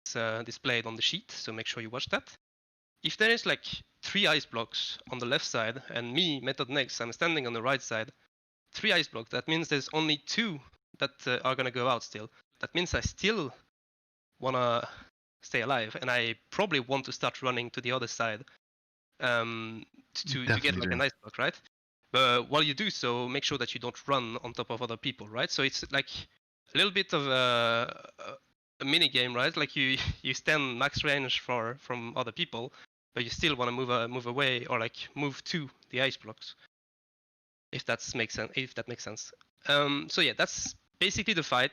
displayed on the sheet, so make sure you watch that. If there is like 3 ice blocks on the left side, and me, Method Next, I'm standing on the right side, 3 ice blocks, that means there's only 2 that are gonna go out still. That means I still wanna stay alive, and I probably want to start running to the other side to get like an ice block, right? But while you do so, make sure that you don't run on top of other people, right? So it's like a little bit of a mini game, right? Like you stand max range from other people, but you still want to move away or like move to the ice blocks. If that makes sense. So yeah, that's basically the fight.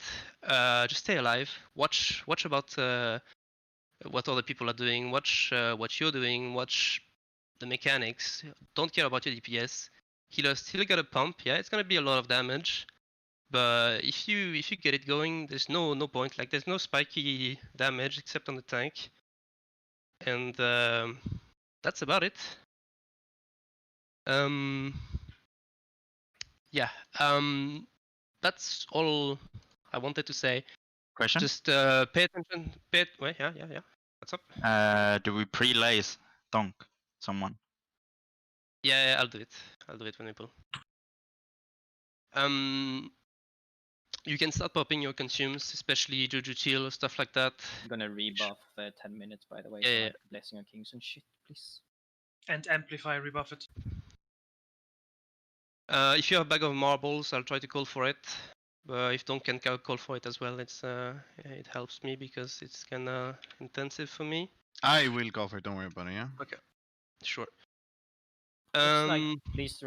Just stay alive. Watch about what other people are doing. Watch what you're doing. Watch the mechanics. Don't care about your DPS. Healer still got a pump. Yeah, it's gonna be a lot of damage. But if you get it going, there's no point. Like there's no spiky damage except on the tank, and that's about it. Yeah. That's all I wanted to say. Question? Just pay attention. Wait, yeah. What's up? Do we pre-lace donk someone? Yeah, I'll do it. I'll do it when we pull. You can start popping your consumes, especially Juju Chill, stuff like that. I'm gonna rebuff 10 minutes, by the way. Yeah, so yeah. like Blessing on Kings and shit, please. And amplify, rebuff it. If you have a bag of marbles, I'll try to call for it. If Don can call for it as well, it helps me because it's kinda intensive for me. I will go for it. Don't worry about it. Yeah. Okay, sure. Like, please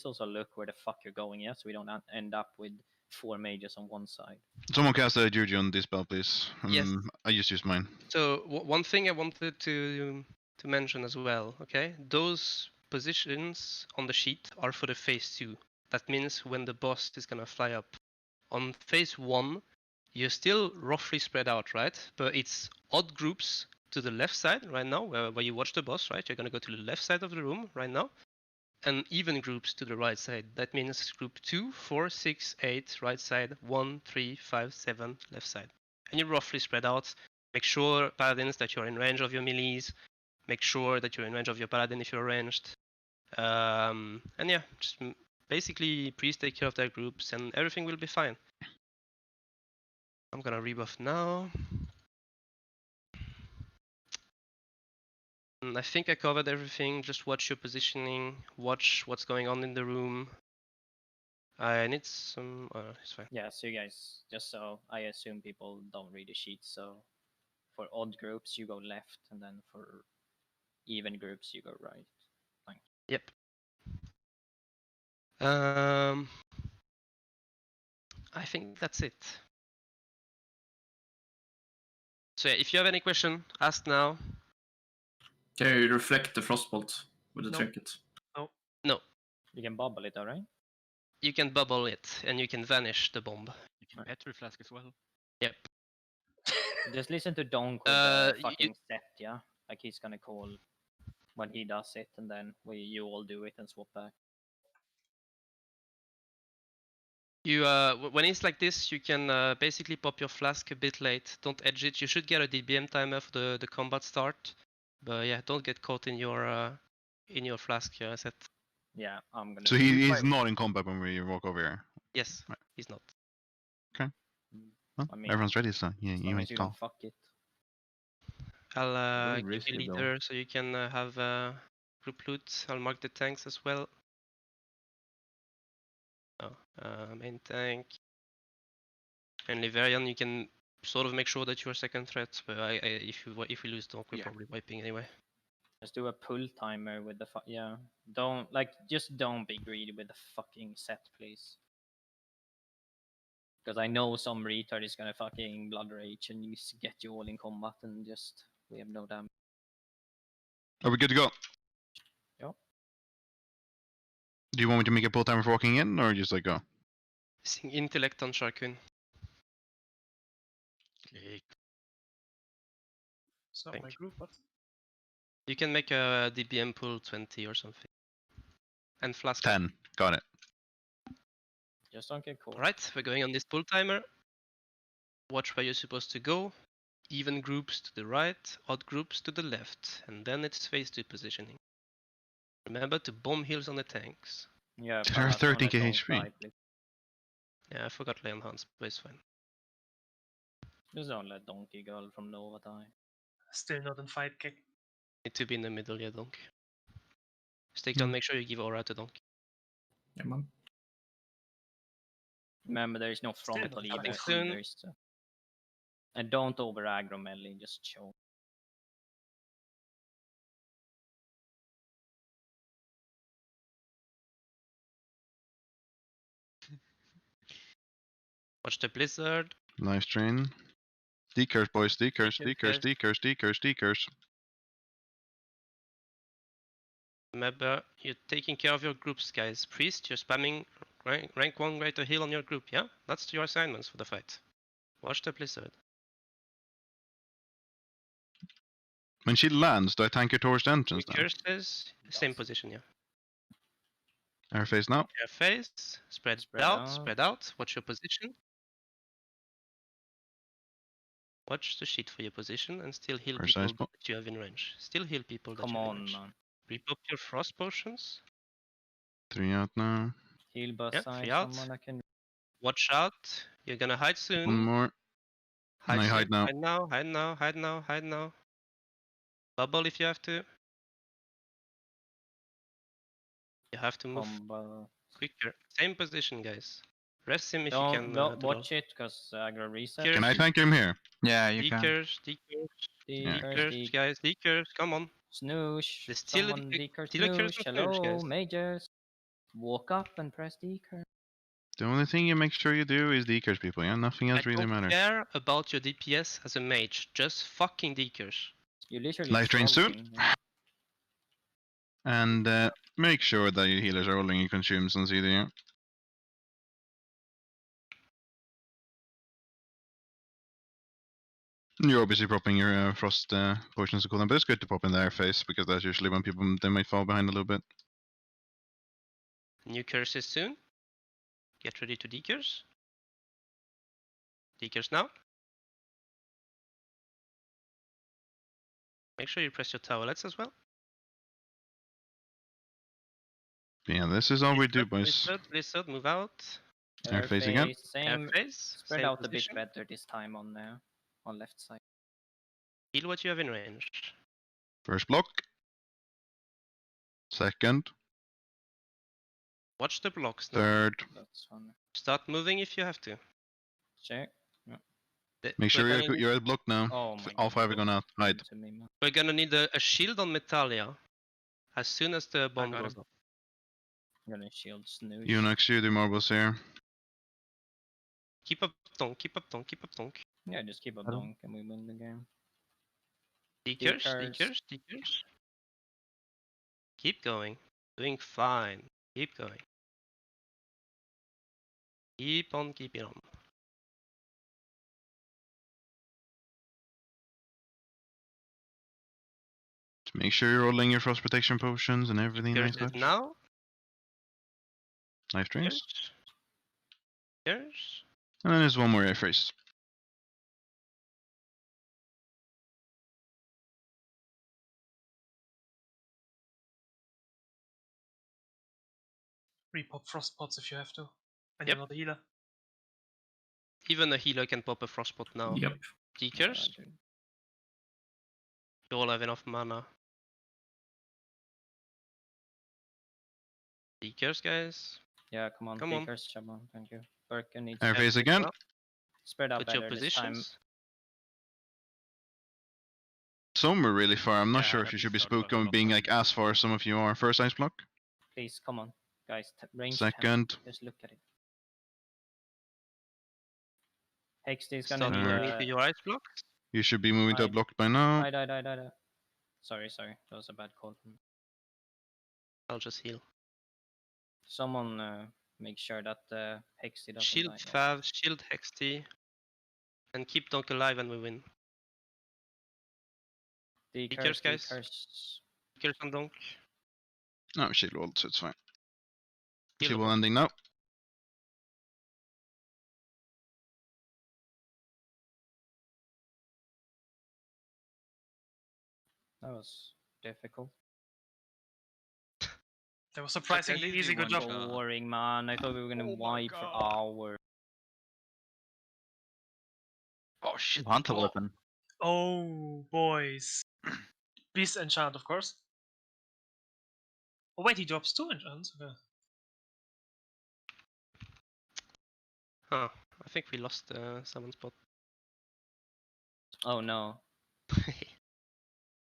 also look where the fuck you're going, yeah, so we don't end up with 4 mages on one side. Someone cast a Juju on this spell, please. Yes. I just used mine. So one thing I wanted to mention as well, okay? Those positions on the sheet are for the phase 2. That means when the boss is gonna fly up. On phase 1, you're still roughly spread out, right? But it's odd groups to the left side right now, where you watch the boss, right? You're gonna go to the left side of the room right now. And even groups to the right side. That means group 2, 4, 6, 8, right side, 1, 3, 5, 7, left side. And you're roughly spread out. Make sure, paladins, that you're in range of your melees. Make sure that you're in range of your paladin if you're ranged. And yeah, just basically priests take care of their groups and everything will be fine. I'm gonna rebuff now. And I think I covered everything. Just watch your positioning, watch what's going on in the room. I need some. It's fine. Yeah, so you guys, just so I assume people don't read the sheet, so for odd groups you go left, and then for even groups you go right. Thanks. Yep. I think that's it. So yeah, if you have any question, ask now. Can you reflect the frostbolt with the No. trinket? No. You can bubble it, alright? You can bubble it and you can vanish the bomb. You can Petri flask as well. Yep. Just listen to Donk with the fucking set, yeah? Like he's gonna call when he does it, and then you all do it and swap back. You when it's like this, you can basically pop your flask a bit late. Don't edge it. You should get a DBM timer for the combat start, but yeah, don't get caught in your flask set. Yeah, I'm gonna. So he's not in combat when we walk over here. Yes, right. He's not. Okay. Well, I mean, everyone's ready, so yeah, you might go. Fuck it. I'll Very give you risky, though. leader so you can have group loot. I'll mark the tanks as well. Main tank. And Liverian, you can sort of make sure that you're second threat, but if we lose Donk, we're probably wiping anyway. Just do a pull timer with the yeah. Just don't be greedy with the fucking set, please. Because I know some retard is gonna fucking blood rage and get you all in combat and just we have no damage. Are we good to go? Yeah. Do you want me to make a pull timer for walking in, or just like go? Sing intellect on Sharkun. So Thank my group, what? You can make a DBM pull 20 or something. And flask. 10. Got it. Just don't get caught. Alright, we're going on this pull timer. Watch where you're supposed to go. even groups to the right, odd groups to the left, and then it's phase 2 positioning. Remember to bomb heals on the tanks. Yeah, There are Palas, don't 13k let Donk HP. die, please. Yeah, I forgot Leon Hans, but it's fine. Just don't let Donkey Girl from Nova die. Still not in 5k. Need to be in the middle, yeah, Donk. Stick down, make sure you give aura to Donk. Yeah, man. Remember, there is no Still frontal not either. soon. There's and don't over aggro melee, just choke. Watch the blizzard. Live stream. Decurs, boys. Decurs, Decurs, decurs, guys. decurs, decurs, decurs. Remember, you're taking care of your groups, guys. Priest, you're spamming rank 1 greater heal on your group, yeah? That's your assignments for the fight. Watch the blizzard. When she lands, do I tank her towards the entrance then? Curses, same position, yeah. Air phase now. Air face, spread out, spread out. Watch your position. Watch the sheet for your position and still heal Precise people spot. that you have in range. Still heal people that Come you have in on, range. man. Repop your frost potions. 3 out now. Heal bus Yeah, side, 3 out. someone that can. Watch out. You're gonna hide soon. One more. And I soon. hide now. Hide now, hide now, hide now, hide now. Bubble if you have to. You have to move Combo. quicker. Same position, guys. Rest him if you Don't, can. don't watch it, because aggro reset. Here. Can I tank him here? Yeah, you can. Decurs, Yeah. decurs, guys, decurs, come on. Snoosh. There's still a Someone decur still a curse snoosh. on Snoosh, Hello, guys. mages. Walk up and press decur. The only thing you make sure you do is decurs people, yeah? Nothing else I really don't matters. care about your DPS as a mage. Just fucking decurs. You literally Life drain soon. trolling, yeah. And make sure that your healers are rolling your consumes on CD, yeah? You're obviously propping your frost potions to cool them, but it's good to pop in the air face because that's usually when people they might fall behind a little bit. New curses soon. Get ready to decurs. Decurs now. Make sure you press your towelettes as well. But yeah, this is all we do, boys. Blizzard, blizzard, move out. Air phase again. Same. Air phase. Spread same out position. a bit better this time on left side. Heal what you have in range. First block. Second. Watch the blocks now. Third. That's fun. Start moving if you have to. Check. Make sure We're gonna you're at block now. Oh my All god. 5 are gone out. Hide. To me, man. We're gonna need a shield on Metalia as soon as the bomb got goes him. up. I'm gonna shield snooze. Unix, you do marbles here. Keep up donk, keep up donk, keep up donk. Yeah, just keep a Hello. donk and we win the game. Decurs, Decurs. decurs, decurs. Keep going. Doing fine. Keep going. Keep on keeping on. Just make sure you're rolling your frost protection potions and everything nice. Curses now. Life drains. Curse. And then there's one more air phrase. Repop frost pots if you have to. And Yep. you're not a healer. Even a healer can pop a frostbot now. Yep. Decurs. You all have enough mana. Decurs, guys. Yeah, come on, Come on. decurs, Shaban. Thank you. Birkin needs Air phase again. spread out Put your better this time. positions. Some are really far. I'm not Yeah, sure if that'd you be should be sort of a spooked on lot being more. like as far as some of you are. First ice block. Please, come on. Guys, range 10. Second. Just look at it. Hexty is Start gonna need Third. moving to a... your ice blocks. You should be moving to a Hide. block by now. Die. Sorry. That was a bad call from me. I'll just heal. Someone make sure that Hexty doesn't Shield die. Fav, shield Hexty. And keep Donk alive and we win. Decurs, guys. decurs. Decurs on Donk. No, shield rolled, so it's fine. Heal Shield him. ending now. That was difficult. That was surprisingly easy. Good job. Boring, man. I thought we were gonna Oh my wipe for God. hours. Oh shit. Hunter Oh. weapon. Oh, boys. Beast enchant, of course. Oh wait, he drops 2 enchants. Okay. Huh. I think we lost the summon spot. Oh no.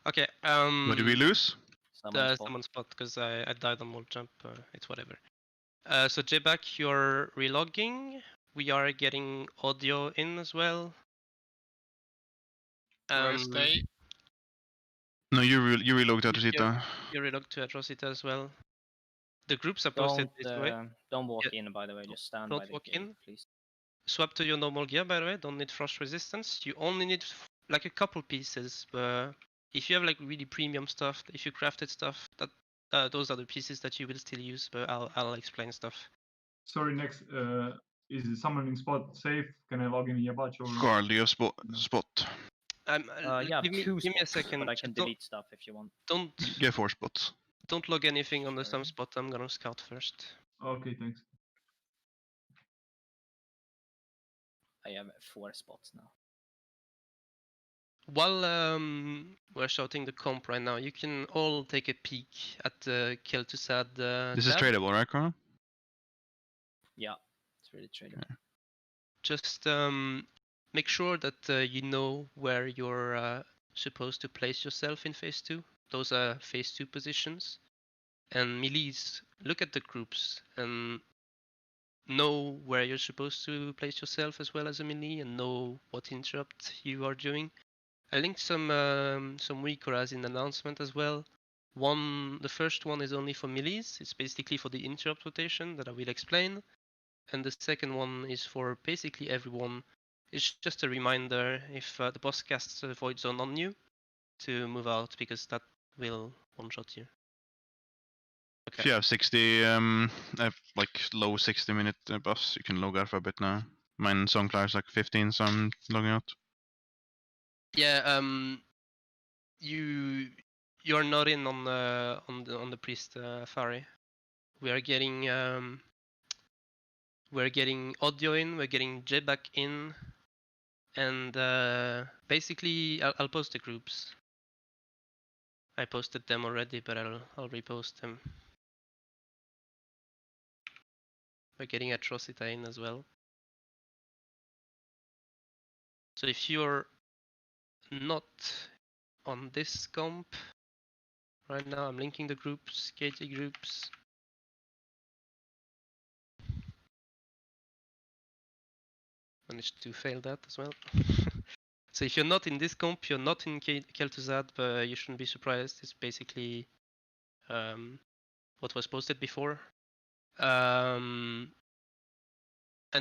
Okay. What did we lose? Summon The spot. summon spot because I died on wall jump. It's whatever. So J-Back, you're relogging. We are getting audio in as well. Do I stay? No, you relogged out, You- Rosita. You relog to Atrocita as well. The groups are posted this way. Don't walk Yeah. in, by the way. Just stand Don't by the walk gate, in. please. Swap to your normal gear, by the way. Don't need frost resistance. You only need like a couple pieces. But if you have like really premium stuff, if you crafted stuff, that those are the pieces that you will still use. But I'll explain stuff. Sorry, next. Is the summoning spot safe? Can I log in via batch or? Carl, do you have spot? Yeah, give me a second. but I can Just don't delete stuff if you want. Get 4 spots. don't log anything on the Sorry. sum spot. I'm gonna scout first. Okay, thanks. I have 4 spots now. While we're shouting the comp right now, you can all take a peek at the Kill to Sad. This is tab. tradable, right, Carl? Yeah, it's really tradable. Just make sure that you know where you're supposed to place yourself in phase 2. Those are phase 2 positions. And melees, look at the groups and know where you're supposed to place yourself as well as a melee and know what interrupt you are doing. I linked some Rikoras in the announcement as well. The first one is only for melees. It's basically for the interrupt rotation that I will explain. And the second one is for basically everyone. It's just a reminder if the boss casts a void zone on you to move out because that will one-shot you. If you have 60, like low 60-minute buffs, you can log out for a bit now. Mine song clears like 15, so I'm logging out. Yeah, you're not in on the priest Fari. We are getting we're getting audio in, we're getting J-Back in, and basically I'll post the groups. I posted them already, but I'll repost them. We're getting Atrocita in as well. So if you're not on this comp right now, I'm linking the groups, KT groups. Managed to fail that as well. So if you're not in this comp, you're not in Kel'Thuzad, but you shouldn't be surprised. It's basically what was posted before. And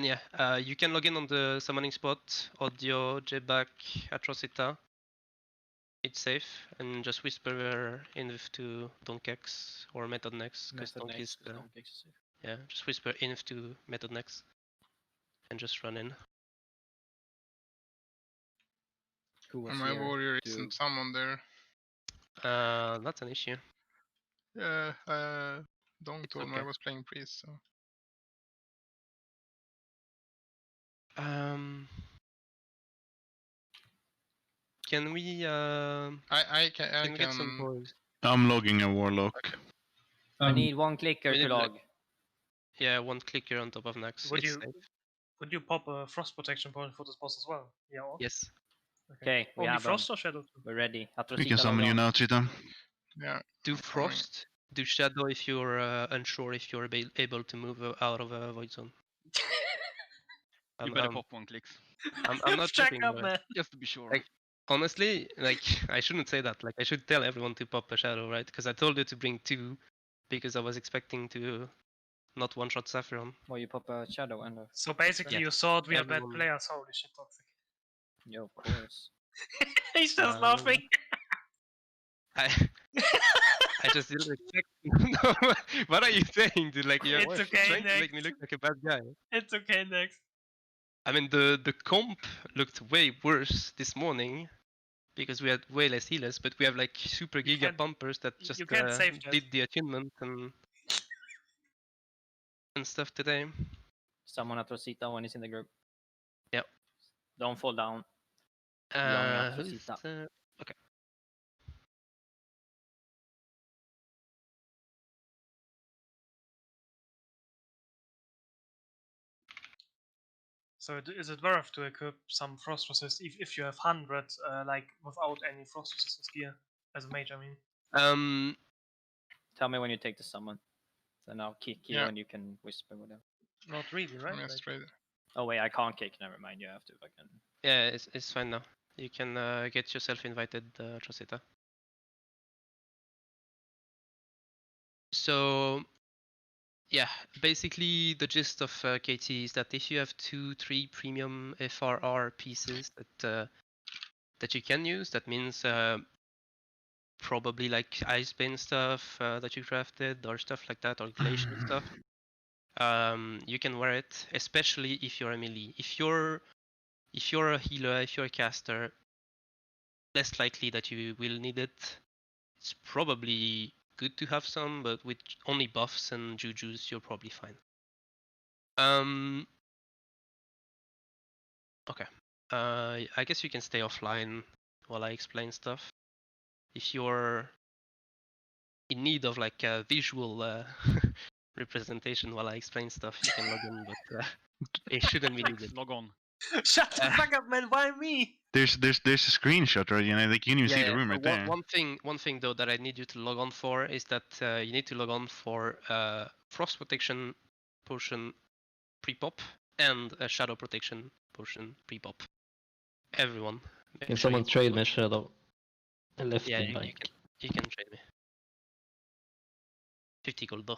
yeah, you can log in on the summoning spot, audio, J-Back, Atrocita. It's safe, and just whisper inv to Donkex or Method Next, because Donk is yeah, just whisper inv to Method Next, and just run in. And my warrior isn't summoned there. That's an issue. Yeah, Dong It's told me okay. I was playing priest, so. Can we I can get some boys? I'm logging a warlock. Okay. I need 1 clicker we to need, like, log. Yeah, 1 clicker on top of Nax. Would It's you safe. would you pop a frost protection point for this boss as well? Yeah. Or? Yes. Okay, we Only have frost or shadow? We're ready. We can summon you now, Cheetah. Yeah. Do I'm coming. Frost, do Shadow if you're unsure if you're able to move out of a void zone. You better pop 1 clicks. I'm not Check joking, up, but man. Just to be sure. Like, honestly, like I shouldn't say that. Like I should tell everyone to pop a Shadow, right? Because I told you to bring 2 because I was expecting to not one-shot Saffron. Well, you pop a shadow and So basically, Yeah. you thought we are bad Everyone- players. Holy shit, toxic. Yeah, of course. He's just laughing. I just didn't expect. No, what are you saying, dude? Like you're It's okay, trying to make next. me look like a bad guy. It's okay, next. I mean, the comp looked way worse this morning, because we had way less healers, but we have like super You giga can't- pumpers that just you can't save that. did the attunement and stuff today. Someone at Rosita when he's in the group. Yep. Don't fall down. Young at Who's Rosita. okay. So is it worth to equip some frost resist if you have 100 like without any frost resistance gear as a mage? I mean. Tell me when you take the summon. Then I'll kick you Yeah. and you can whisper whatever. Not really, right? I'm Like, just ready. Oh wait, I can't kick. Never mind. You have to fucking. Yeah, it's fine now. You can get yourself invited, Rosita. So, yeah, basically the gist of KT is that if you have 2-3 premium FRR pieces that you can use, that means probably like Icebane stuff that you crafted or stuff like that, or Glacial stuff. You can wear it, especially if you're a melee. If you're a healer, if you're a caster, less likely that you will need it. It's probably good to have some, but with only buffs and jujus, you're probably fine. Okay. I guess you can stay offline while I explain stuff. If you're in need of like a visual representation while I explain stuff, you can log in, but it shouldn't be needed. Log on. Shut the fuck up, man! Why me? There's a screenshot, right? You know, like you can even see the room right there. One thing though that I need you to log on for is that you need to log on for frost protection potion pre-pop and a shadow protection potion pre-pop. Everyone. Can someone trade me shadow? I left Yeah, the bank. you can trade me. 50 gold though.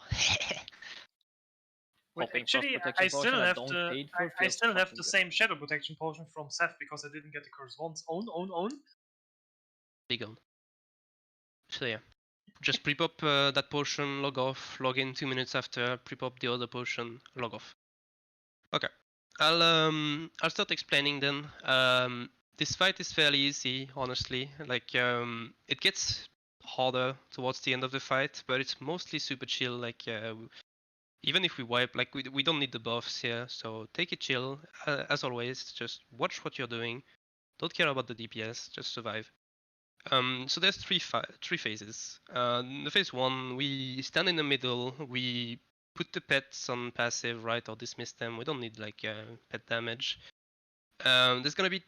Wait, Hopping actually, frost I protection still potion have don't the paid for I feels still have fucking the good. same shadow protection potion from Saph because I didn't get the curse once. Own. Big on. So yeah, just pre-pop that potion, log off, log in 2 minutes after, pre-pop the other potion, log off. Okay, I'll start explaining then. This fight is fairly easy, honestly. Like it gets harder towards the end of the fight, but it's mostly super chill. Like even if we wipe, like we don't need the buffs here, so take it chill. As always, just watch what you're doing. Don't care about the DPS, just survive. So there's three phases. The phase 1, we stand in the middle, we put the pets on passive, right, or dismiss them. We don't need like pet damage. There's gonna be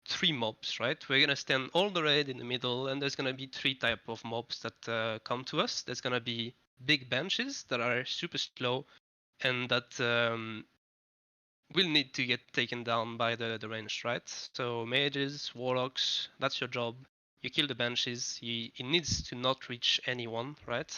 3 mobs, right? We're gonna stand all the raid in the middle, and there's gonna be 3 type of mobs that come to us. There's gonna be big benches that are super slow, and that will need to get taken down by the ranged, right? So mages, warlocks, that's your job. You kill the banshees. It needs to not reach anyone, right?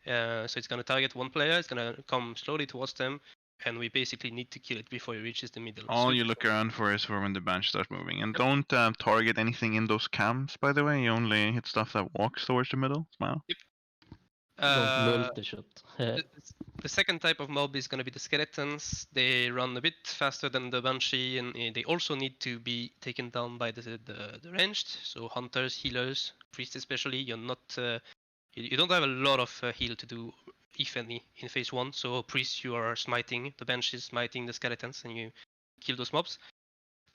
So it's gonna target one player. It's gonna come slowly towards them, and we basically need to kill it before it reaches the middle. All you look around for is for when the bench starts moving, and don't target anything in those camps. By the way, you only hit stuff that walks towards the middle. Smile. Yep. Don't multi-shot. The second type of mob is going to be the skeletons. They run a bit faster than the banshee, and they also need to be taken down by the ranged. So hunters, healers, priests especially. You're not you don't have a lot of heal to do, if any, in phase 1. So priests, you are smiting the banshees, smiting the skeletons, and you kill those mobs.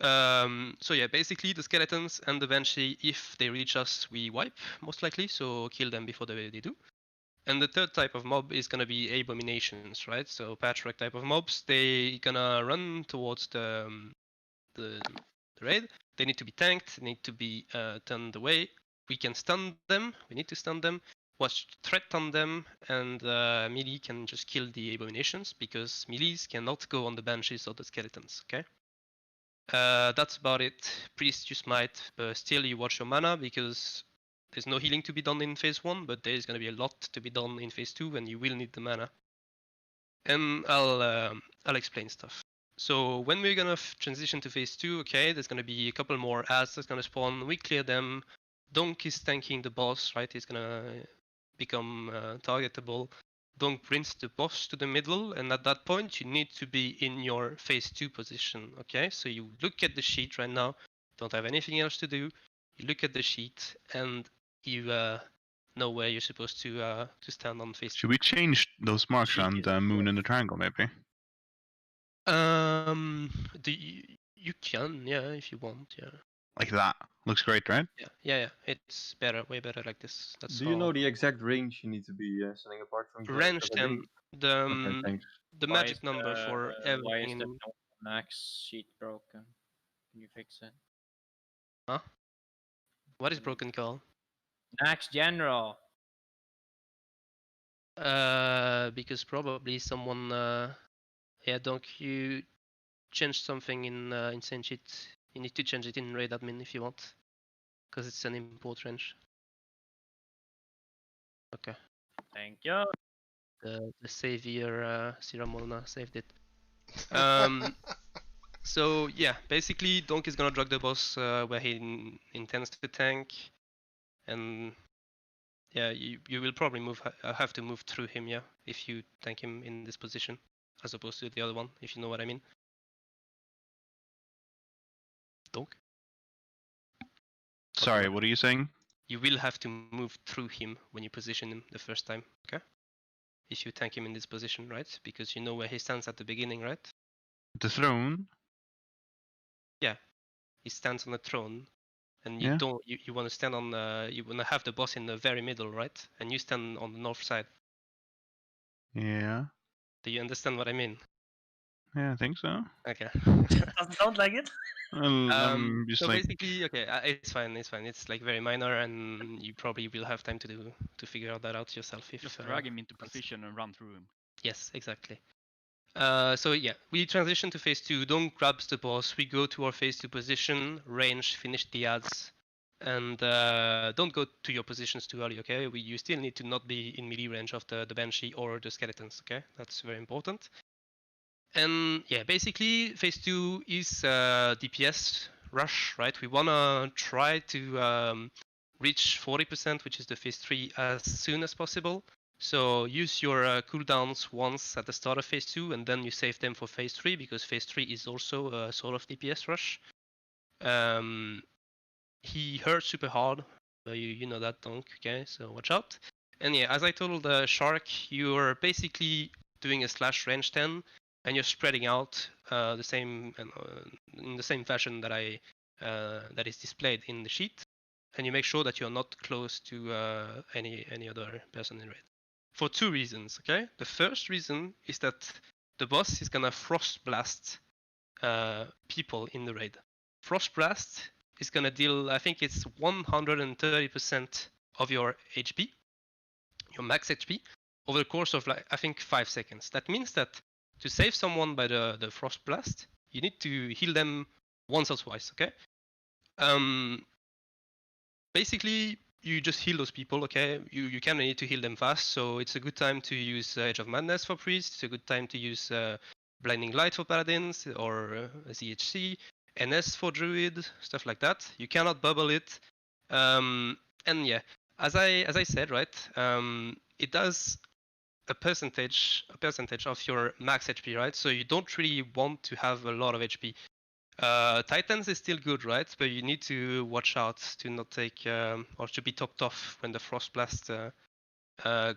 So yeah, basically the skeletons and the banshee, if they reach us, we wipe most likely. So kill them before they do. And the third type of mob is gonna be abominations, right? So patchwork type of mobs, they gonna run towards the raid. They need to be tanked, they need to be turned away. We can stun them, we need to stun them, watch threat on them, and melee can just kill the abominations because melees cannot go on the banshees or the skeletons, okay? That's about it. Priest you smite, but still you watch your mana because there's no healing to be done in phase 1, but there's going to be a lot to be done in phase 2, and you will need the mana. And I'll explain stuff. So when we're going to transition to phase 2, okay, there's going to be a couple more ads that's going to spawn. We clear them. Donk is tanking the boss, right? He's going to become targetable. Donk brings the boss to the middle, and at that point, you need to be in your phase 2 position, okay? So you look at the sheet right now, don't have anything else to do. you look at the sheet, and you know where you're supposed to stand on phase 2. Should we change those marks Sheet around is the moon close. and the triangle, maybe? You can, yeah, if you want, yeah. Like that. Looks great, right? Yeah. It's better, way better like this. That's Do you know the exact range you need to be standing apart from each other? range 'Cause I 10? think- The Okay, thanks. the Why magic is number for Why everything is the in. max sheet broken? Can you fix it? Huh? What is broken, Carl? Max general. Because probably someone. Yeah, don't you change something in Insane Sheet? You need to change it in Raid Admin if you want, because it's an import range. Okay. Thank you. The savior Siramona saved it. So yeah, basically Donk is gonna drug the boss where he intends to tank, and yeah, you will probably have to move through him, yeah, if you tank him in this position, as opposed to the other one, if you know what I mean. Donk? Sorry, what are you saying? You will have to move through him when you position him the first time, okay? If you tank him in this position, right? Because you know where he stands at the beginning, right? The throne? Yeah, he stands on the throne, and you Yeah. don't. You want to stand on. You want to have the boss in the very middle, right? And you stand on the north side. Yeah. Do you understand what I mean? Yeah, I think so. Okay. Doesn't sound like it. Well, I'm just So like... basically, okay, it's fine. It's like very minor, and you probably will have time to figure that out yourself. If Just drag him into position and run through him. Yes, exactly. So yeah, we transition to phase 2. Don't grab the boss. We go to our phase 2 position, range, finish the ads, and don't go to your positions too early. Okay, you still need to not be in melee range of the banshee or the skeletons. Okay, that's very important. And yeah, basically phase 2 is DPS rush, right? We wanna try to reach 40%, which is the phase 3, as soon as possible. So use your cooldowns once at the start of phase 2, and then you save them for phase 3, because phase 3 is also a sort of DPS rush. He hurts super hard, you know that, Donk, okay? So watch out. And yeah, as I told Shark, you're basically doing a slash range 10, and you're spreading out the same in the same fashion that that is displayed in the sheet, and you make sure that you're not close to any other person in raid. For 2 reasons, okay? The first reason is that the boss is gonna frost blast people in the raid. Frost blast is gonna deal, I think it's 130% of your HP, your max HP, over the course of like I think 5 seconds. That means that to save someone by the frost blast, you need to heal them once or twice, okay? Basically, you just heal those people, okay? You kind of need to heal them fast, so it's a good time to use Edge of Madness for priests. It's a good time to use Blinding Light for paladins, or ZHC, NS for druid, stuff like that. You cannot bubble it, and yeah, as I said, right? It does a percentage of your max HP, right? So you don't really want to have a lot of HP. Titans is still good, right? But you need to watch out to not take or to be topped off when the frost blast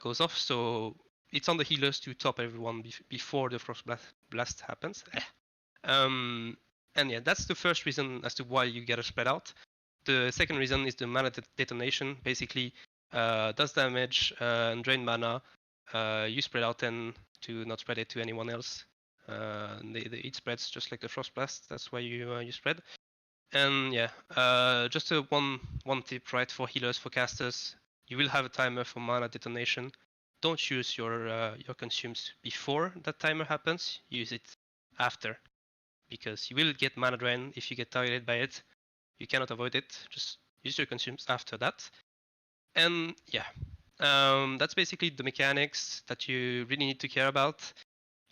goes off. So it's on the healers to top everyone before the frost blast happens. And yeah, that's the first reason as to why you get a spread out. The second reason is the mana detonation. Basically, does damage and drain mana. You spread out 10 to not spread it to anyone else. It spreads just like the frost blast. That's why you spread. And yeah, just a one tip, right, for healers, for casters. You will have a timer for mana detonation. Don't use your consumes before that timer happens. Use it after, because you will get mana drain if you get targeted by it. You cannot avoid it. Just use your consumes after that. And yeah, that's basically the mechanics that you really need to care about.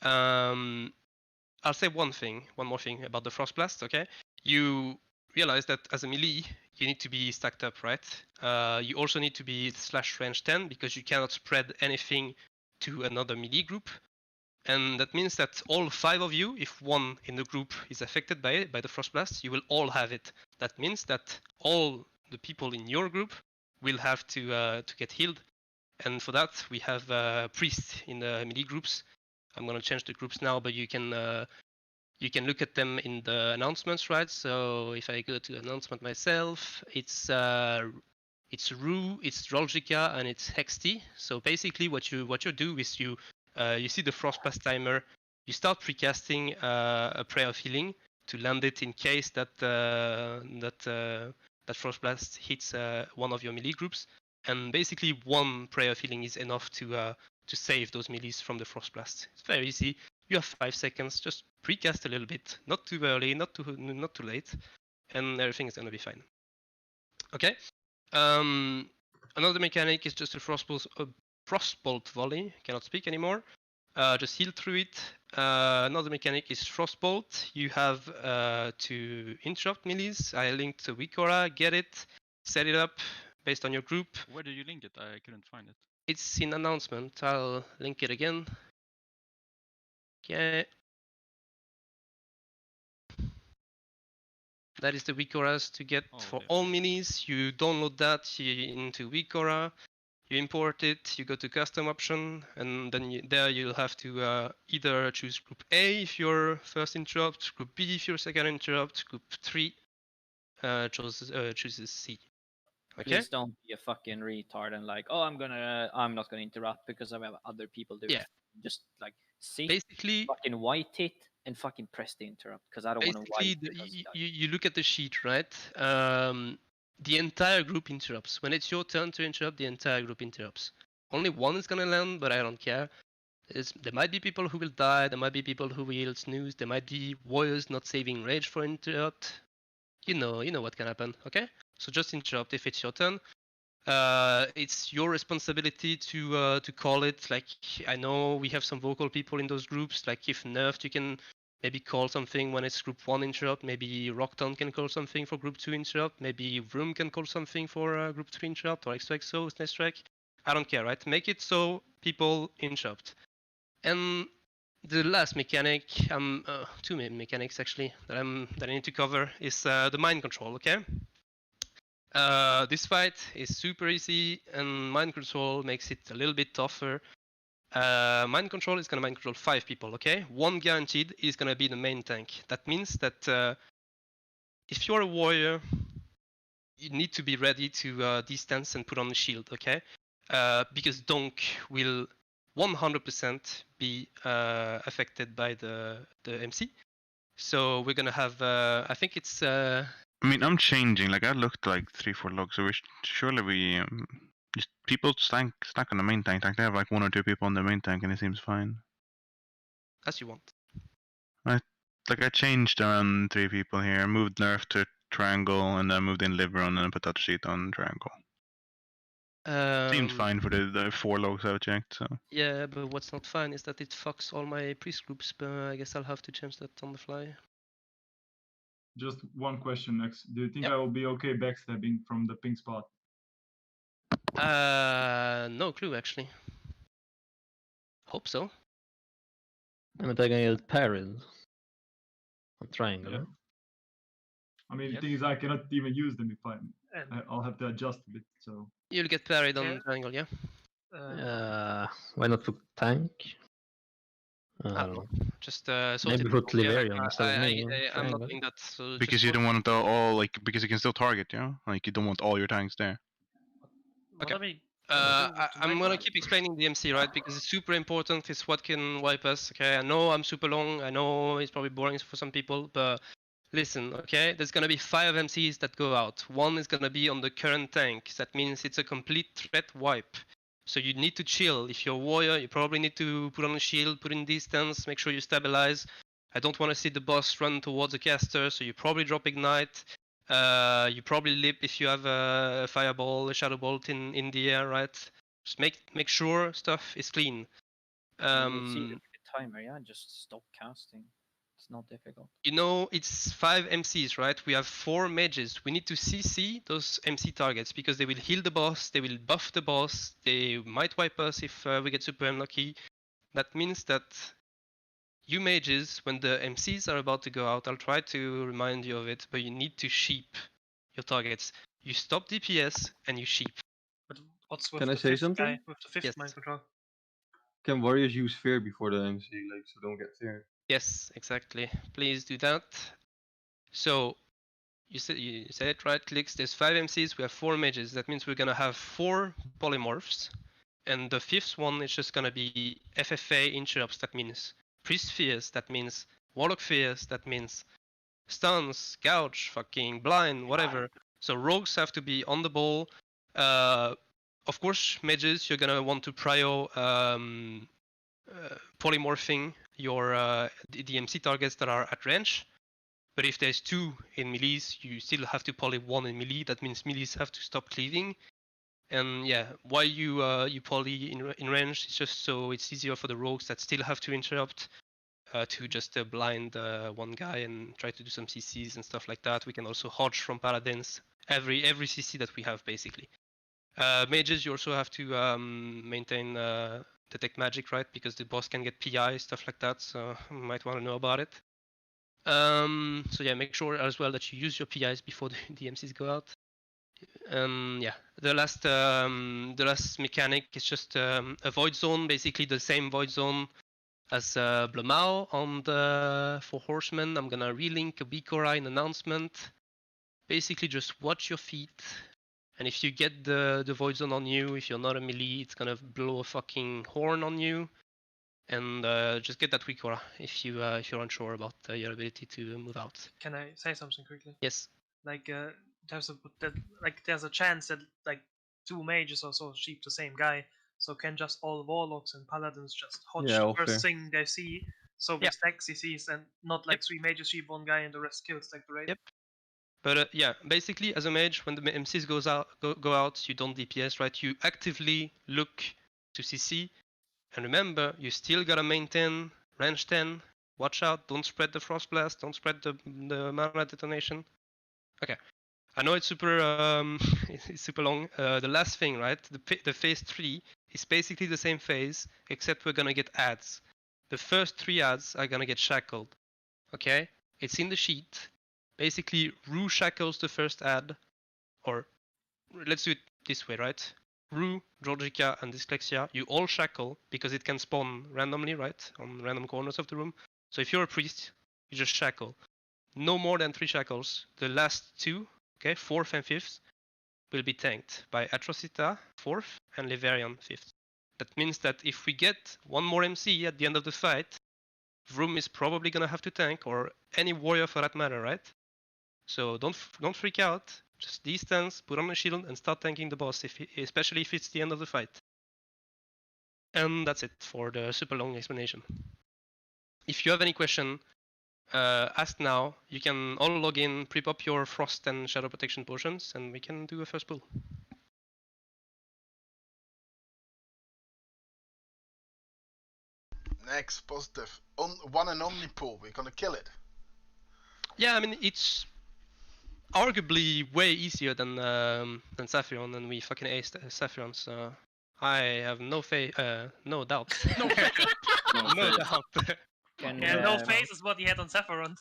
I'll say one more thing about the frost blast. Okay, you realize that as a melee, you need to be stacked up, right? You also need to be slash range 10, because you cannot spread anything to another melee group. And that means that all 5 of you, if one in the group is affected by the frost blast, you will all have it. That means that all the people in your group will have to get healed. And for that, we have priests in the melee groups. I'm gonna change the groups now, but you can look at them in the announcements, right? So if I go to announcement myself, it's Rue, it's Drolgica, and it's Hexty. So basically, what you do is you see the Frostblast timer. You start precasting a prayer of healing to land it in case that Frostblast hits one of your melee groups. And basically, one prayer of healing is enough to save those melees from the Frostblast. It's very easy. You have 5 seconds. Just precast a little bit, not too early, not too late, and everything is gonna be fine. Okay. Another mechanic is just a frostbolt volley. Cannot speak anymore. Just heal through it. Another mechanic is frostbolt. You have to interrupt melees. I linked to Wikora. Get it. Set it up based on your group. Where did you link it? I couldn't find it. It's in announcement. I'll link it again. Okay. That is the Wikoras to get for all minis. You download that into Wikora, you import it, you go to custom option, and then there you'll have to either choose group A if you're first interrupt, group B if you're second interrupt, group 3 chooses C. Okay. Please don't be a fucking retard and like, oh, I'm not gonna interrupt because I have other people doing it. Just like sit, basically fucking white it and fucking press the interrupt because I don't want to white. You look at the sheet, right? The entire group interrupts. When it's your turn to interrupt, the entire group interrupts. Only one is gonna land, but I don't care. There might be people who will die. There might be people who will snooze. There might be warriors not saving rage for interrupt. You know what can happen. Okay, so just interrupt if it's your turn. It's your responsibility to call it. Like, I know we have some vocal people in those groups. Like, if nerfed, you can maybe call something when it's group 1 interrupt. Maybe Rockton can call something for group 2 interrupt. Maybe Vroom can call something for group 3 interrupt, or XOXO, Snake Strike. I don't care, right? Make it so people interrupt. And the last mechanic, two mechanics actually that I need to cover is the mind control. Okay. This fight is super easy, and mind control makes it a little bit tougher. Mind control is gonna mind control 5 people, okay? 1 guaranteed is gonna be the main tank. That means that if you're a warrior, you need to be ready to distance and put on the shield, okay? Because Donk will 100% be affected by the MC. So we're gonna have, I think it's... I mean, I'm changing. Like, I looked like 3-4 logs, so surely we just people stack on the main tank. Like, they have like 1 or 2 people on the main tank, and it seems fine. As you want. I changed around 3 people here. Moved nerf to triangle, and then moved in liver, and then put that sheet on triangle. Seemed fine for the 4 logs I've checked. So. Yeah, but what's not fine is that it fucks all my priest groups. But I guess I'll have to change that on the fly. Just one question next. Do you think I will be okay backstabbing from the pink spot? No clue actually. Hope so. I mean, they're gonna get parried on triangle. Yeah. I mean, the thing is, I cannot even use them if I'll have to adjust a bit. So you'll get parried on triangle, yeah. Why not put tank? I don't know. Just maybe put Liverion instead of me. I'm not doing that. So because you don't want it all, like, because you can still target, you know? Like, you don't want all your tanks there. Okay. I'm gonna keep explaining the MC, right? Because it's super important. It's what can wipe us. Okay, I know I'm super long. I know it's probably boring for some people, but listen, okay? There's gonna be 5 MCs that go out. 1 is gonna be on the current tank. That means it's a complete threat wipe. So you need to chill. If you're a warrior, you probably need to put on a shield, put in distance, make sure you stabilize. I don't want to see the boss run towards a caster, so you probably drop ignite. You probably lip if you have a fireball, a shadow bolt in the air, right? Just make sure stuff is clean. See the timer, yeah. Just stop casting. It's not difficult. You know, it's 5 MCs, right? We have 4 mages. We need to CC those MC targets because they will heal the boss, they will buff the boss, they might wipe us if we get super unlucky. That means that you mages, when the MCs are about to go out, I'll try to remind you of it, but you need to sheep your targets. you stop DPS, and you sheep. But what's with Can I the say fifth something? guy with the fifth Yes. mind control? Can warriors use fear before the MC, like, so don't get fear? Yes, exactly. Please do that. So you said it right, Clicks. There's 5 MCs, we have 4 mages. That means we're gonna have 4 polymorphs. And the 5th one is just gonna be FFA interrupts. That means priest fears. That means warlock fears. That means stuns, gouge, fucking blind, whatever. So rogues have to be on the ball. Of course, mages, you're gonna want to prio polymorphing your DMC targets that are at range. But if there's 2 in melees, you still have to poly 1 in melee. That means melees have to stop cleaving. And yeah, why you poly in range is just so it's easier for the rogues that still have to interrupt to just blind one guy and try to do some CCs and stuff like that. We can also hodge from paladins every CC that we have basically. Mages, you also have to maintain detect magic, right? Because the boss can get PI, stuff like that. So you might want to know about it. So yeah, make sure as well that you use your PIs before the DMCs go out. Yeah, the last mechanic is just a void zone, basically the same void zone as Blamau on the 4 Horsemen. I'm gonna relink a Bikora in announcement. Basically just watch your feet, and if you get the void zone on you, if you're not a melee, it's gonna blow a fucking horn on you. And just get that Bikora if you're unsure about your ability to move out. Can I say something quickly? Yes. Like there's a chance that like 2 mages or so sheep the same guy. So can just all warlocks and paladins just hodge the first thing they see? So we stack CCs and not like 3 mages sheep 1 guy and the rest kills like the raid. Yep. But yeah, basically as a mage, when the MCs go out, you don't DPS, right? You actively look to CC, and remember, you still gotta maintain range 10. Watch out! Don't spread the frost blast. Don't spread the mana detonation. Okay, I know it's super it's super long. The last thing, right? The phase 3 is basically the same phase, except we're gonna get ads. The first 3 ads are gonna get shackled. Okay, it's in the sheet. Basically, Rue shackles the first ad, or let's do it this way, right? Rue, Georgica, and Dyslexia, you all shackle because it can spawn randomly, right? On random corners of the room. So if you're a priest, you just shackle. No more than 3 shackles. The last 2, okay, 4th and 5th, will be tanked by Atrocita, 4th, and Leverian, 5th. That means that if we get 1 more MC at the end of the fight, Vroom is probably gonna have to tank, or any warrior for that matter, right? So don't freak out. Just distance, put on a shield, and start tanking the boss, especially if it's the end of the fight. And that's it for the super long explanation. If you have any question, ask now. You can all log in, pre-pop your frost and shadow protection potions, and we can do a first pull. Next, positive. One and only pull. We're gonna kill it. Yeah, I mean it's arguably way easier than Sapphiron, and we fucking aced Sapphiron, so I have no doubts. No doubt. No face is what he had on Sapphiron.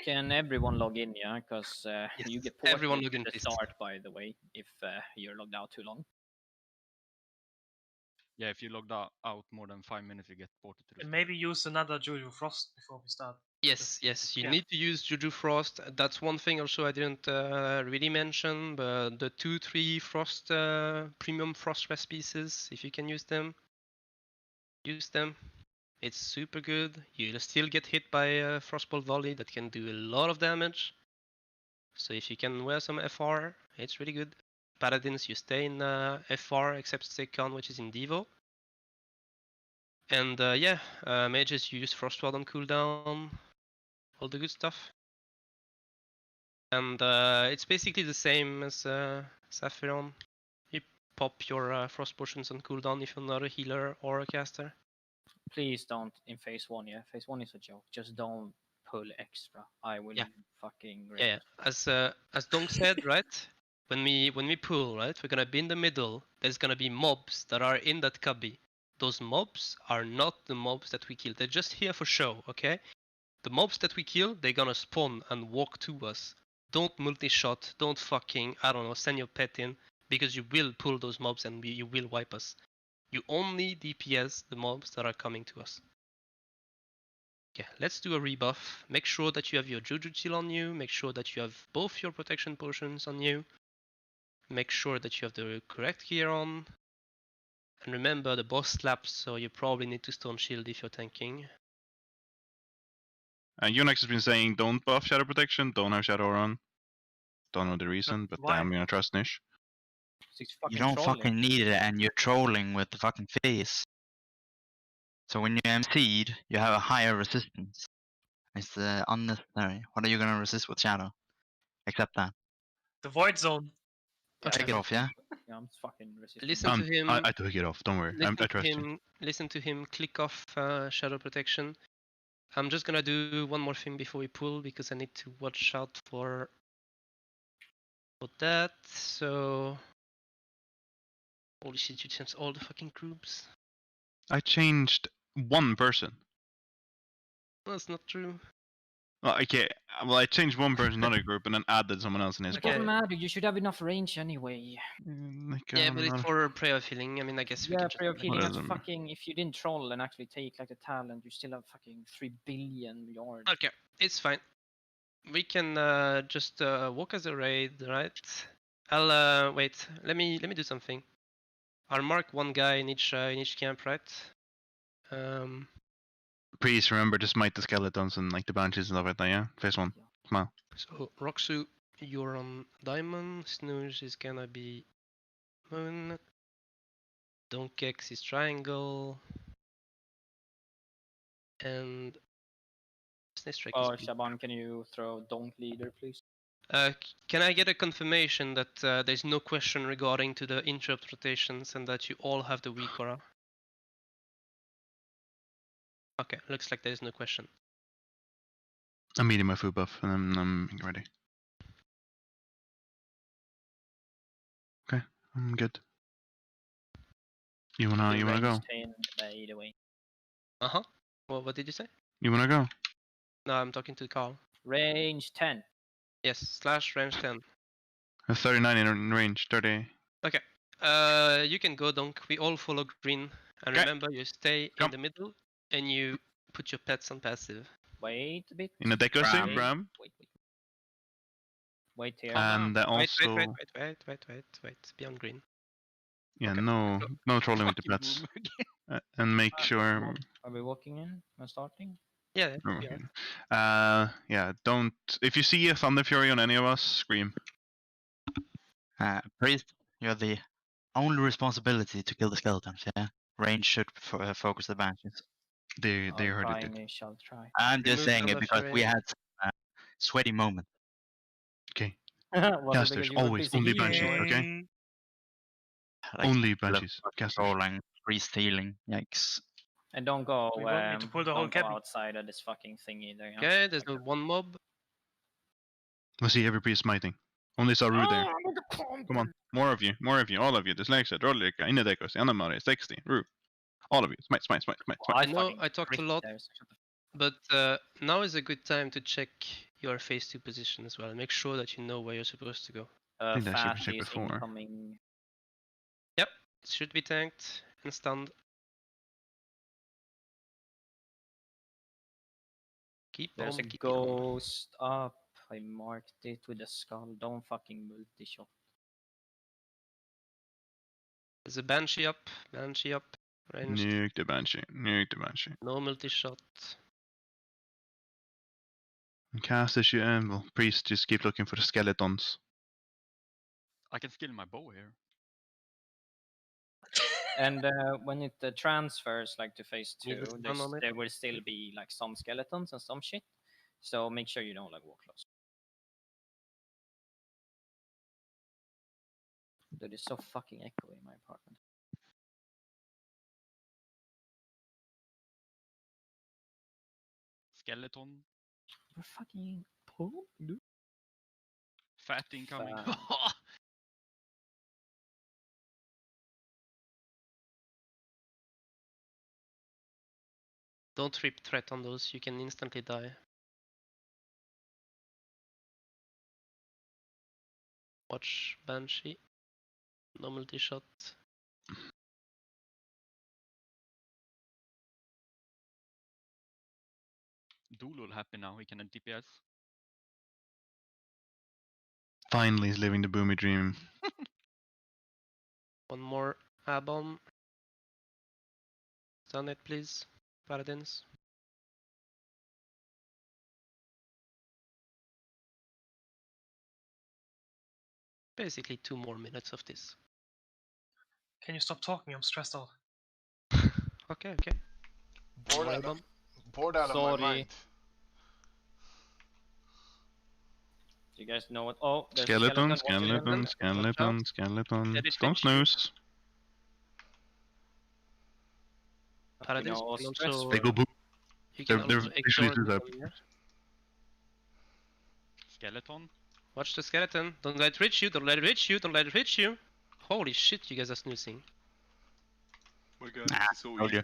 Can everyone log in? Yeah, because you get ported everyone log in, to please. start. By the way, if you're logged out too long. Yeah, if you logged out more than 5 minutes, you get ported to the And maybe use another Juju Frost before we start. Yes, you need to use Juju Frost. That's one thing also I didn't really mention, but the 2-3 Frost premium Frost rest pieces, if you can use them, use them. It's super good. You'll still get hit by a Frostbolt volley that can do a lot of damage. So if you can wear some FR, it's really good. Paladins, you stay in FR except Sekon, which is in Devo. And mages, you use Frostward on cooldown. All the good stuff. And it's basically the same as Sapphiron. You pop your frost potions on cooldown if you're not a healer or a caster. Please don't in phase 1. Yeah, phase 1 is a joke. Just don't pull extra. I will fucking rage. Yeah, as Dong said, right? When we pull, right, we're gonna be in the middle. There's gonna be mobs that are in that cubby. Those mobs are not the mobs that we kill. They're just here for show, okay? The mobs that we kill, they're gonna spawn and walk to us. Don't multi-shot. Don't fucking, I don't know, send your pet in. Because you will pull those mobs and you will wipe us. You only DPS the mobs that are coming to us. Okay, let's do a rebuff. Make sure that you have your Juju Chill on you. Make sure that you have both your protection potions on you. Make sure that you have the correct gear on. And remember, the boss slaps, so you probably need to stone shield if you're tanking. Unix has been saying don't buff Shadow Protection, don't have Shadow on. Don't know the reason, but why? I'm gonna trust Nish. You don't fucking need it, and you're trolling with the fucking face. So when you MC'd, you have a higher resistance. It's unnecessary. What are you gonna resist with Shadow? Except that. The Void Zone. Take it off, yeah? Yeah, I'm fucking resistant. Listen to him. I took it off, don't worry. I trust you. Listen to him, click off Shadow Protection. I'm just gonna do one more thing before we pull because I need to watch out for that. So, holy shit, you changed all the fucking groups. I changed one person. That's not true. Okay, well I changed one person in another group and then added someone else in his It doesn't matter, you should have enough range anyway. Yeah, but it's for prayer of healing. I mean, I guess we Yeah, can just... prayer of healing, that's fucking... If you didn't troll and actually take like the talent, you still have fucking 3 billion yards. Okay, it's fine. We can just walk as a raid, right? I'll wait. Let me do something. I'll mark one guy in each camp, right? Please remember to smite the skeletons and like the banshees and stuff like that, yeah? Phase 1. Come on. So Roxu, you're on diamond. Snooze is gonna be moon. Donkex is triangle. And Snake Oh, Shaban, can you throw Donk leader, please? Can I get a confirmation that there's no question regarding to the interrupt rotations and that you all have the weak aura? Okay, looks like there's no question. I'm eating my food buff and I'm ready. Okay, I'm good. You wanna go? Either way. Uh-huh. Well, what did you say? You wanna go? No, I'm talking to Carl. Range 10. Yes, / range 10. 39 in range, 30. Okay. You can go, Donk. We all follow green. And remember, you stay in the middle and you put your pets on passive. Wait a bit. In a deco sim, Bram. Wait here. And also... Wait. Be on green. Yeah, okay. No trolling with the pets. And make sure... Are we walking in and starting? Yeah. Okay. Yeah, don't... If you see a Thunder Fury on any of us, scream. Priest, you have the only responsibility to kill the skeletons, yeah? Range should focus the banshees. They heard it. Shall try. I'm just saying it because we had some sweaty moments. Okay. Well, casters, always only banshees, okay? Like, only banshees. Controlling, priest healing, yikes. And don't go, We want me to pull the whole cabin. outside of this fucking thing either. Yeah? Okay, there's no one mob. Let's see every priest smiting. Only Saru there. Come on, more of you, all of you. Dyslexia, Rodrika, Inedekos, Anamari, 60, Ru. All of you, smite. I know I talked a lot, but now is a good time to check your phase 2 position as well. Make sure that you know where you're supposed to go. I think that should be checked before. Incoming. Yep, it should be tanked and stunned. There's a ghost up. I marked it with a skull. Don't fucking multi-shot. There's a banshee up. Ranged. Nuke the banshee. No multi-shot. And cast issue and well, priest just keep looking for the skeletons. I can skill my bow here. And when it transfers like to phase 2, there will still be like some skeletons and some shit. So make sure you don't like walk close. Dude, it's so fucking echoey in my apartment. Skeleton. You're fucking poop, dude. Fat incoming. Don't trip threat on those, you can instantly die. Watch Banshee. No multi-shot. Dulul happy now, he can end DPS. Finally, he's living the boomy dream. One more A-bomb. Stun it, please. Paladins. Basically 2 more minutes of this. Can you stop talking? I'm stressed out. Okay. Bored out of my mind. Do you guys know what? Oh, there's Skeleton. Don't snooze. Paladins can also... They go boom. They're visually do that. Skeleton. Watch the skeleton. Don't let it reach you. Don't let it reach you. Don't let it reach you. Holy shit, you guys are snoozing. Oh my god, it's so easy.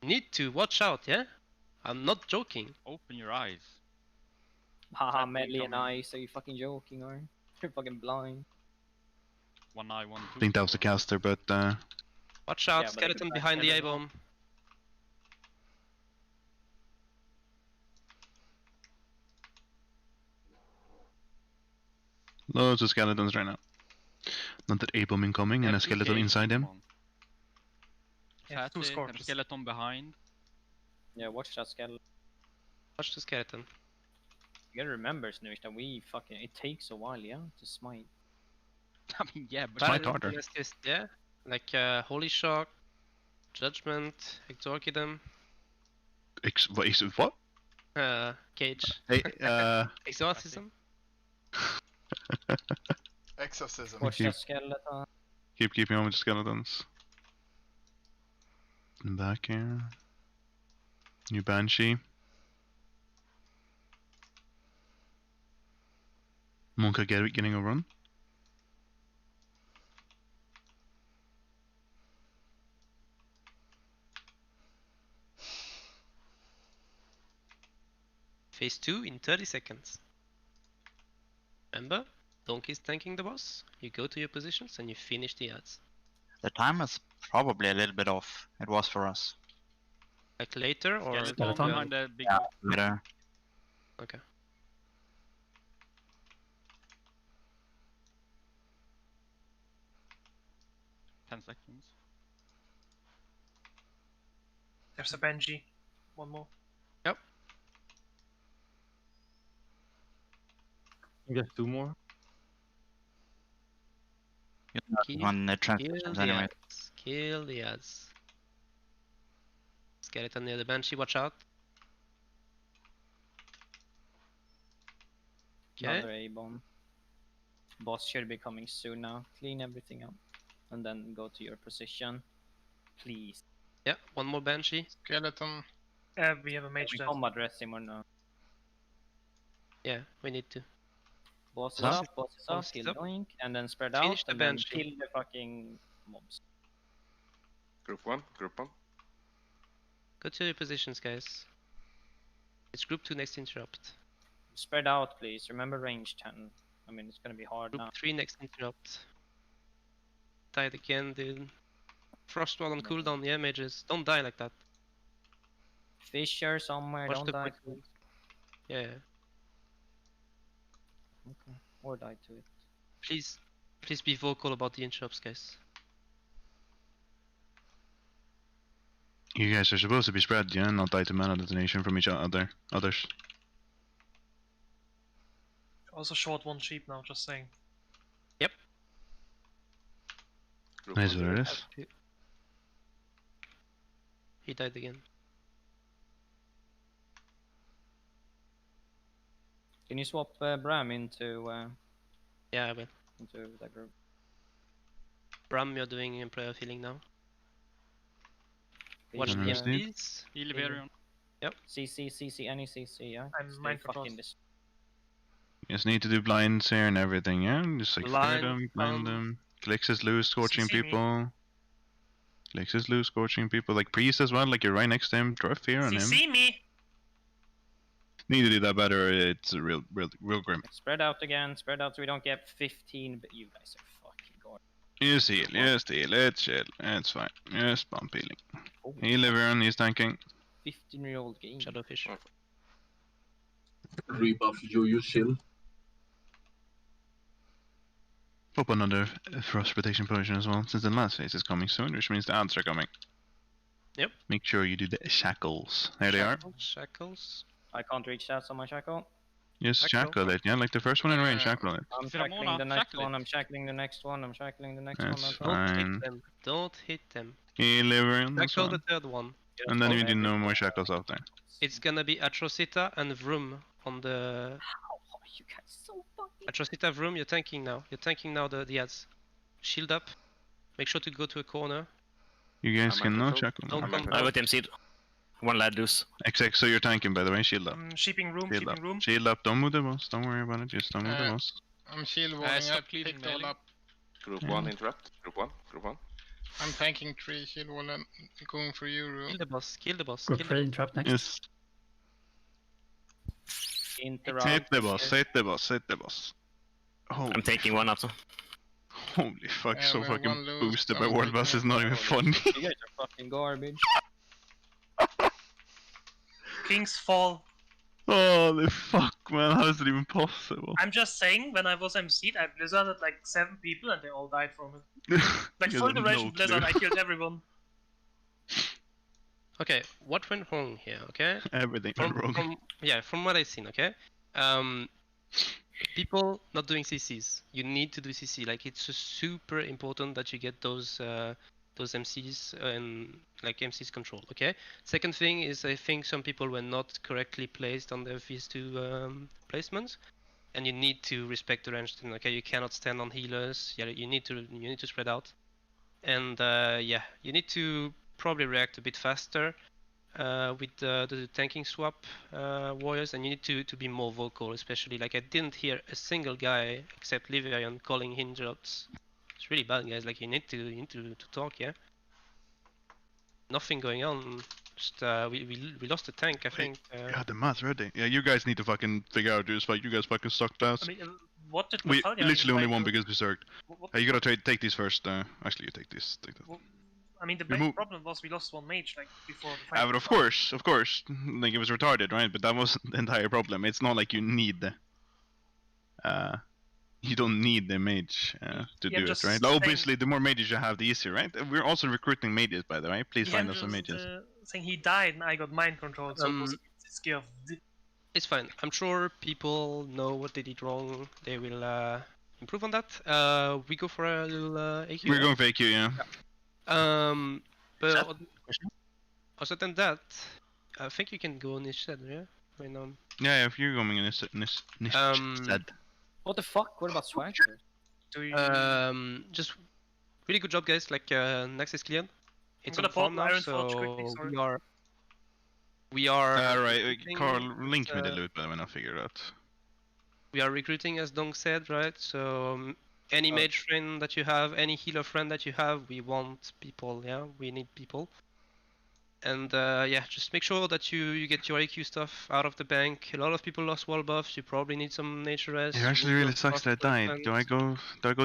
Need to watch out, yeah? I'm not joking. Open your eyes. Haha, medley and eyes. Are you fucking joking, or you're fucking blind? One eye, one. I think that was the caster, but watch out, skeleton behind the A-bomb. loads of skeletons right now. Not that A-bomb incoming and a skeleton inside him. Yeah, and a skeleton behind. Yeah, watch that skeleton. Watch the skeleton. You gotta remember, Snoosh, that it takes a while, yeah, to smite. I mean, yeah, but smite harder. Yeah, like Holy Shock, Judgment, Exorcism. What? Cage. Hey, Exorcism. Exorcism. Watch that skeleton. Keep keeping on with the skeletons. And back here. New Banshee. Monka getting a run. Phase 2 in 30 seconds. Remember, Donkey's tanking the boss. You go to your positions and you finish the ads. The time is probably a little bit off. It was for us. Like later or skeleton behind the big later. Okay. seconds. There's a Benji. One more. Yep. I guess 2 more. On the transitions anyway. Kill the ads. Skeleton near the Banshee, watch out. Another A-bomb. Boss should be coming soon now. Clean everything up. And then go to your position. Please. Yeah, one more Banshee. Skeleton. We have a mage dead. Combat rest him or no? Yeah, we need to. Boss is up, kill Doink, and then spread out, Finish the and then Banshee. kill the fucking mobs. Group 1. Go to your positions, guys. It's group 2 next interrupt. Spread out, please. Remember range 10. I mean, it's gonna be hard Group now. 3 next interrupt. Died again, dude. Frostwall on cooldown, yeah, mages. Don't die like that. Fisher somewhere, Watch don't the die quick to it. Yeah. Okay. Or die to it. Please be vocal about the interrupts, guys. You guys are supposed to be spread, yeah, not die to mana detonation from each others. Also short 1 sheep now, just saying. Yep. Nice what it is. He died again. Can you swap Bram into Yeah, I will. into that group? Bram, you're doing prayer of healing now. Watch Can the I see? EMPs. Iliverion. Yep. CC, any CC, yeah? I'm Stay mindful fucking fast. dis- You just need to do blinds here and everything, yeah? Just like fear them, blind them. Clicks is loose, scorching CC me. people. Clicks is loose, scorching people. Like Priest as well, like you're right next to him. Draw fear on him. See me! Need to do that better. It's real grim. Spread out again. Spread out so we don't get 15. But you guys are fucking garbage. Just heal. It's chill. It's fine. Just bump healing. Heal everyone. He's tanking. 15-year-old game. Shadowfish. Rebuff you chill. Pop another frost protection potion as well, since the last phase is coming soon, which means the ads are coming. Yep. Make sure you do the shackles. There they are. Shackles. I can't reach that, so my shackle. Just shackle it, yeah, like the first one in range, shackle it. I'm shackling the next one. I'm shackling the next one. I'm shackling the next That's one. fine. Don't hit them. Don't hit them. Heal everyone. Shackle the third one. And then you do no more shackles out there. It's gonna be Atrocita and Vroom on the. How are you guys so fucking? Atrocita, Vroom, you're tanking now. You're tanking now the ads. Shield up. Make sure to go to a corner. You guys can no shackle. I got MC'd. One lad loose. XX, so you're tanking by the way, shield up. Sheeping room, Shield up. Shield up, don't move the boss, don't worry about it, just don't move the boss. I'm shield walling, I picked all up. Group 1 interrupt. Group 1. I'm tanking 3 shield wall and going for you, Ru. Kill the boss, kill the boss. Group 3 interrupt next. Yes. Interrupt. Hit the boss. Holy I'm taking one after. Holy fuck, Yeah, so we're fucking one loose, boosted by I'm World Boss is not even funny. You guys are fucking garbage. Kings fall. Holy fuck, man, how is it even possible? I'm just saying, when I was MC'd, I blizzarded like 7 people and they all died from it. Like You full had no duration blizzard, clue. I killed everyone. Okay, what went wrong here, okay? Everything went wrong. From what I've seen, okay? People not doing CCs. You need to do CC. Like, it's just super important that you get those MCs and like MCs control, okay? Second thing is I think some people were not correctly placed on their phase 2 placements, and you need to respect the range. Okay, you cannot stand on healers. Yeah, you need to spread out, and yeah, you need to probably react a bit faster with the tanking swap warriors, and you need to be more vocal, especially like I didn't hear a single guy except Livian calling hinge outs. It's really bad, guys. Like you need to talk, yeah. Nothing going on. Just we lost the tank, I think. God, the math's ready. Yeah, you guys need to fucking figure out this fight. You guys fucking sucked ass. I mean, what did We Natalia literally only like, won because we sucked. You gotta take these first. Actually, you take this. Take that. I mean, the You big move- problem was we lost one mage like before the fight. But of course, like it was retarded, right? But that was the entire problem. It's not like you need you don't need the mage to Yeah, do it, just right? saying- Obviously, the more mages you have, the easier, right? We're also recruiting mages, by the way. Please Yeah, find us some mages. saying he died and I got mind control, so it was risky of. It's fine. I'm sure people know what they did wrong. They will improve on that. We go for a little AQ. We're going for AQ, yeah. But other than that, I think you can go on this shed, yeah? Right now. Yeah, if you're going in this said. What the fuck? What about Swagger? Just really good job, guys. Like next is cleared. It's gonna on farm pop now, Iron Forge quickly, so sorry. we are. Right, recruiting, Carl, link me the loot, but when I figure it out. We are recruiting, as Dong said, right? So any mage friend that you have, any healer friend that you have, we want people. Yeah, we need people. And yeah, just make sure that you get your AQ stuff out of the bank. A lot of people lost wall buffs. You probably need some nature rest. It actually really sucks that I died. Do I go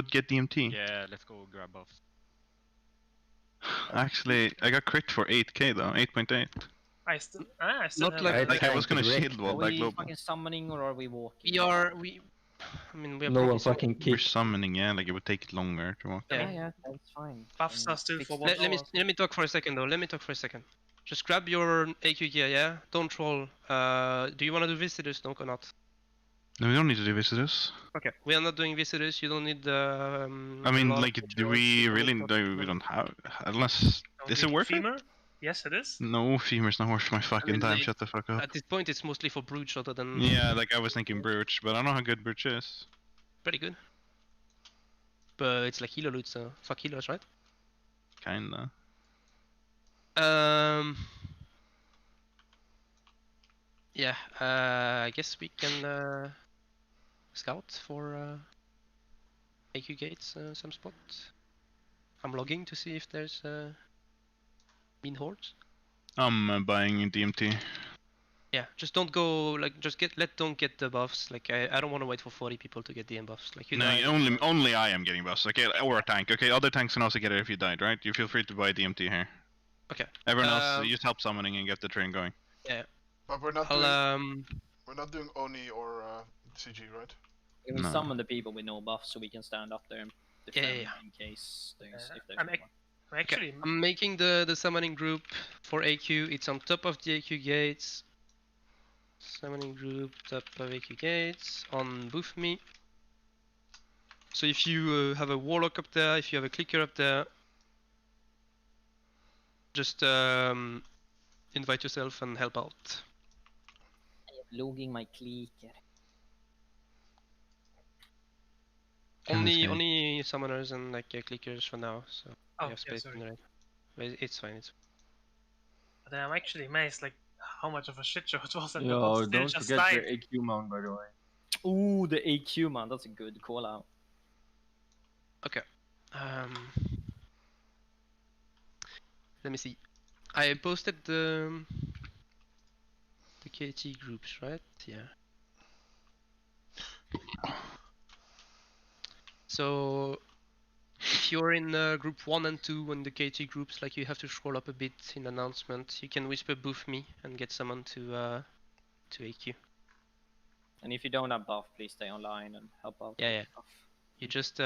get DMT? Yeah, let's go grab buffs. Actually, I got crit for 8k though, 8.8. I still Not have like I was gonna Rick. shield wall Are that we global. fucking summoning or are we walking? I mean, we are No one pretty solid. fucking We're kicked. summoning, yeah, like it would take longer to walk. Yeah, that's fine. buffs are still for what? Let me talk for a second though. Let me talk for a second. Just grab your AQ gear, yeah? Don't troll. Do you want to do visitors, Dong, or not? No, we don't need to do visitors. Okay. We are not doing visitors. You don't need the. I mean, the log like, do materials. we really? We don't have. Unless. Is it worth it? Femur? Yes, it is. No, femur's not worth my fucking time. Shut the fuck up. At this point, it's mostly for brooch other than. Yeah, like I was thinking brooch, but I don't know how good brooch is. Pretty good. But it's like healer loot, so fuck healers, right? Kinda. Yeah. I guess we can scout for AQ gates some spot. I'm logging to see if there's mean hordes. I'm buying DMT. Yeah, just don't go like don't get the buffs. Like I don't want to wait for 40 people to get the buffs. Like you No, died, only I am getting buffs. Okay, or a tank. Okay, other tanks can also get it if you died, right? You feel free to buy DMT here. Okay. Everyone else, just help summoning and get the train going. Yeah. But we're not doing Oni or CG, right? We summon the people with no buff so we can stand up there and defend in case there's I'm making the summoning group for AQ. It's on top of the AQ gates. Summoning group, top of AQ gates, on Boof Me. So if you have a warlock up there, if you have a clicker up there, just invite yourself and help out. I am logging my clicker. Only summoners and like clickers for now, so Oh, have space in the right. But it's fine, But I'm actually amazed like how much of a shit show it was. And Yo, don't forget your AQ mount, by the way. Ooh, the AQ mount, that's a good call out. Okay. Let me see. I posted the KT groups, right? Yeah. So if you're in group 1 and 2 in the KT groups, like you have to scroll up a bit in announcement. You can whisper Boof Me and get someone to AQ. And if you don't have buff, please stay online and help out. Yeah. You just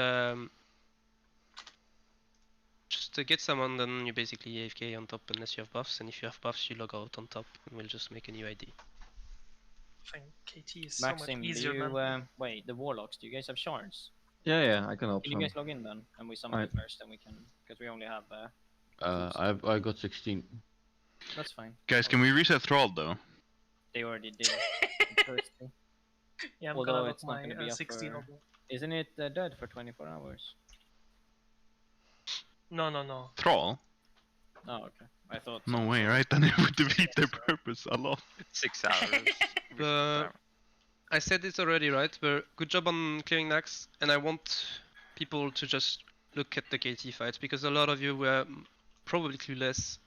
get someone, then you basically AFK on top unless you have buffs, and if you have buffs, you log out on top, and we'll just make a new ID. I think KT is Maxim, so much easier, do you, man. wait, the warlocks, do you guys have shards? Yeah, I can help. Can you guys log in then? And we summon it first, then we can, because we only have I got 16. That's fine. Guys, can we reset Thrall though? They already did. Yeah, I'm although gonna it's look not my gonna be 16 up of for... them. Isn't it dead for 24 hours? No. Thrall? Oh, okay. I thought. No way, right? Then it would defeat their purpose a lot. 6 hours. I said this already, right? But good job on clearing Nax, and I want people to just look at the KT fights because a lot of you were probably clueless